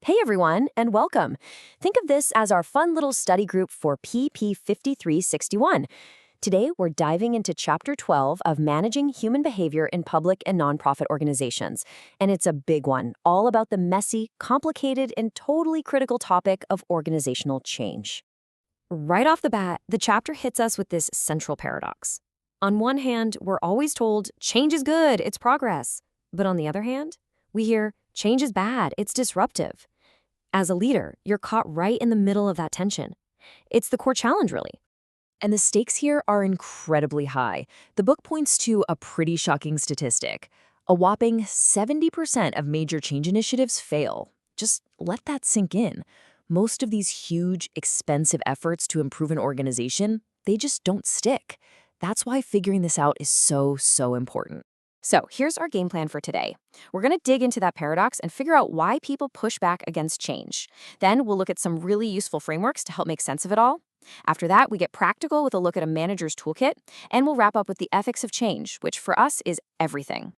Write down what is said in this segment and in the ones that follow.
Hey everyone, and welcome. Think of this as our fun little study group for PP 5361. Today, we're diving into Chapter 12 of Managing Human Behavior in Public and Nonprofit Organizations. And it's a big one, all about the messy, complicated, and totally critical topic of organizational change. Right off the bat, the chapter hits us with this central paradox. On one hand, we're always told, change is good, it's progress. But on the other hand, we hear, change is bad, it's disruptive. As a leader, you're caught right in the middle of that tension. It's the core challenge, really. And the stakes here are incredibly high. The book points to a pretty shocking statistic. A whopping 70% of major change initiatives fail. Just let that sink in. Most of these huge, expensive efforts to improve an organization, they just don't stick. That's why figuring this out is so important. So here's our game plan for today. We're going to dig into that paradox and figure out why people push back against change. Then we'll look at some really useful frameworks to help make sense of it all. After that, we get practical with a look at a manager's toolkit, and we'll wrap up with the ethics of change, which for us is everything.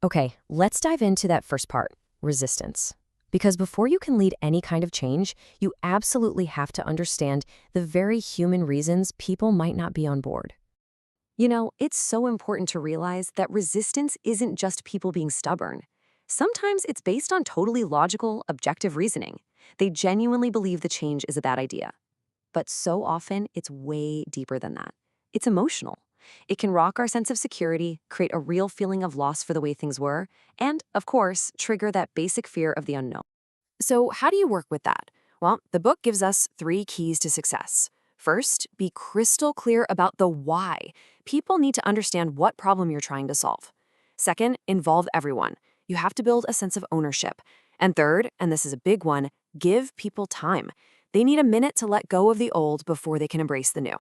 Okay, let's dive into that first part, resistance. Because before you can lead any kind of change, you absolutely have to understand the very human reasons people might not be on board. You know, it's so important to realize that resistance isn't just people being stubborn. Sometimes it's based on totally logical, objective reasoning. They genuinely believe the change is a bad idea. But so often, it's way deeper than that. It's emotional. It can rock our sense of security, create a real feeling of loss for the way things were, and, of course, trigger that basic fear of the unknown. So how do you work with that? Well, the book gives us 3 keys to success. First, be crystal clear about the why. People need to understand what problem you're trying to solve. Second, involve everyone. You have to build a sense of ownership. And third, and this is a big one, give people time. They need a minute to let go of the old before they can embrace the new.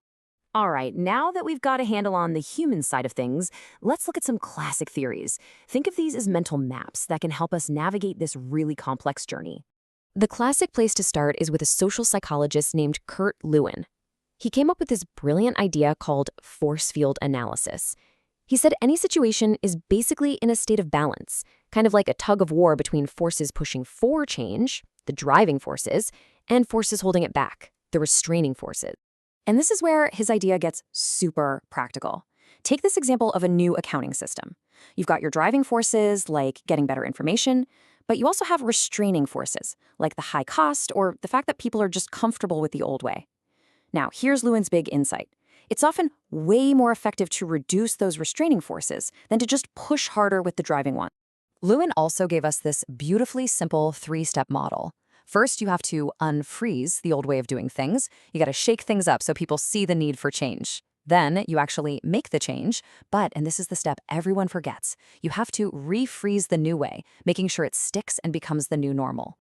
All right, now that we've got a handle on the human side of things, let's look at some classic theories. Think of these as mental maps that can help us navigate this really complex journey. The classic place to start is with a social psychologist named Kurt Lewin. He came up with this brilliant idea called force field analysis. He said any situation is basically in a state of balance, kind of like a tug of war between forces pushing for change, the driving forces, and forces holding it back, the restraining forces. And this is where his idea gets super practical. Take this example of a new accounting system. You've got your driving forces, like getting better information, but you also have restraining forces, like the high cost or the fact that people are just comfortable with the old way. Now, here's Lewin's big insight. It's often way more effective to reduce those restraining forces than to just push harder with the driving one. Lewin also gave us this beautifully simple 3-step model. First, you have to unfreeze the old way of doing things. You got to shake things up so people see the need for change. Then you actually make the change, but, and this is the step everyone forgets, you have to refreeze the new way, making sure it sticks and becomes the new normal.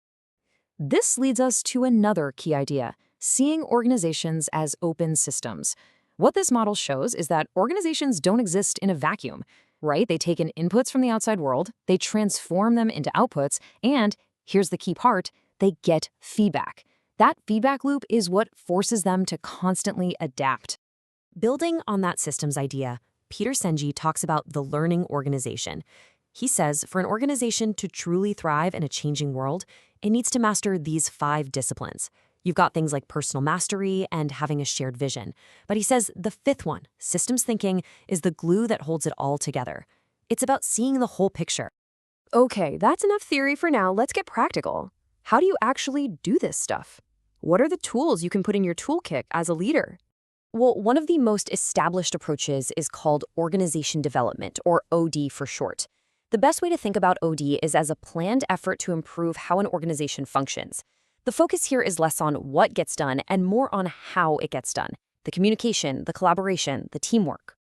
This leads us to another key idea, seeing organizations as open systems. What this model shows is that organizations don't exist in a vacuum, right? They take in inputs from the outside world, they transform them into outputs, and here's the key part, they get feedback. That feedback loop is what forces them to constantly adapt. Building on that systems idea, Peter Senge talks about the learning organization. He says for an organization to truly thrive in a changing world, it needs to master these 5 disciplines. You've got things like personal mastery and having a shared vision. But he says the 5th one, systems thinking, is the glue that holds it all together. It's about seeing the whole picture. Okay, that's enough theory for now. Let's get practical. How do you actually do this stuff? What are the tools you can put in your toolkit as a leader? Well, one of the most established approaches is called organization development, or OD for short. The best way to think about OD is as a planned effort to improve how an organization functions. The focus here is less on what gets done and more on how it gets done, the communication, the collaboration, the teamwork.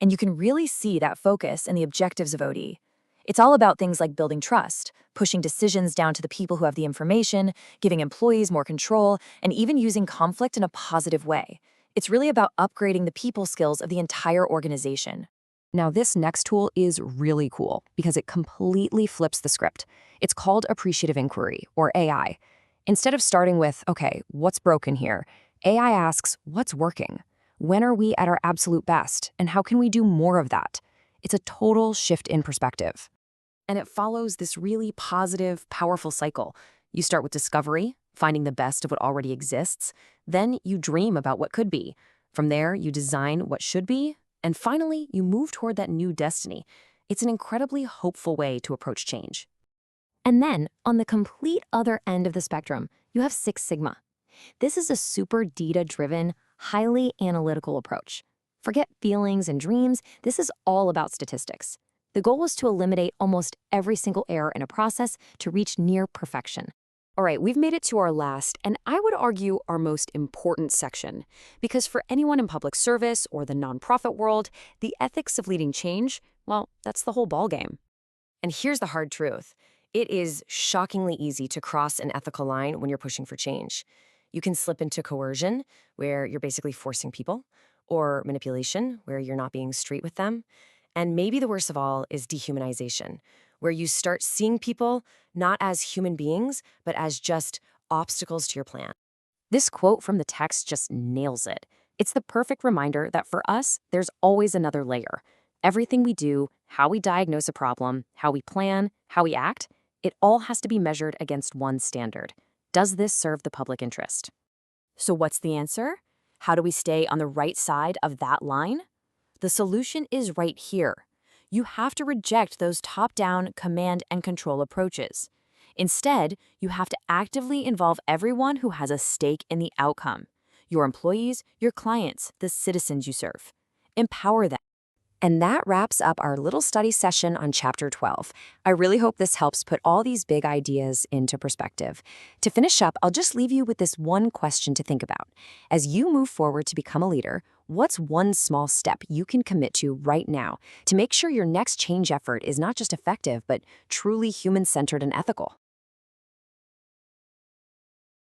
And you can really see that focus in the objectives of OD. It's all about things like building trust, pushing decisions down to the people who have the information, giving employees more control, and even using conflict in a positive way. It's really about upgrading the people skills of the entire organization. Now, this next tool is really cool because it completely flips the script. It's called appreciative inquiry, or AI. Instead of starting with, okay, what's broken here? AI asks, what's working? When are we at our absolute best? And how can we do more of that? It's a total shift in perspective. And it follows this really positive, powerful cycle. You start with discovery, finding the best of what already exists. Then you dream about what could be. From there, you design what should be. And finally, you move toward that new destiny. It's an incredibly hopeful way to approach change. And then, on the complete other end of the spectrum, you have Six Sigma. This is a super data-driven, highly analytical approach. Forget feelings and dreams, this is all about statistics. The goal is to eliminate almost every single error in a process to reach near perfection. All right, we've made it to our last, and I would argue our most important section. Because for anyone in public service or the nonprofit world, the ethics of leading change, well, that's the whole ballgame. And here's the hard truth. It is shockingly easy to cross an ethical line when you're pushing for change. You can slip into coercion, where you're basically forcing people, or manipulation, where you're not being straight with them. And maybe the worst of all is dehumanization, where you start seeing people not as human beings, but as just obstacles to your plan. This quote from the text just nails it. It's the perfect reminder that for us, there's always another layer. Everything we do, how we diagnose a problem, how we plan, how we act, it all has to be measured against one standard. Does this serve the public interest? So what's the answer? How do we stay on the right side of that line? The solution is right here. You have to reject those top-down command and control approaches. Instead, you have to actively involve everyone who has a stake in the outcome. Your employees, your clients, the citizens you serve. Empower them. And that wraps up our little study session on Chapter 12. I really hope this helps put all these big ideas into perspective. To finish up, I'll just leave you with this one question to think about. As you move forward to become a leader, what's one small step you can commit to right now to make sure your next change effort is not just effective, but truly human-centered and ethical?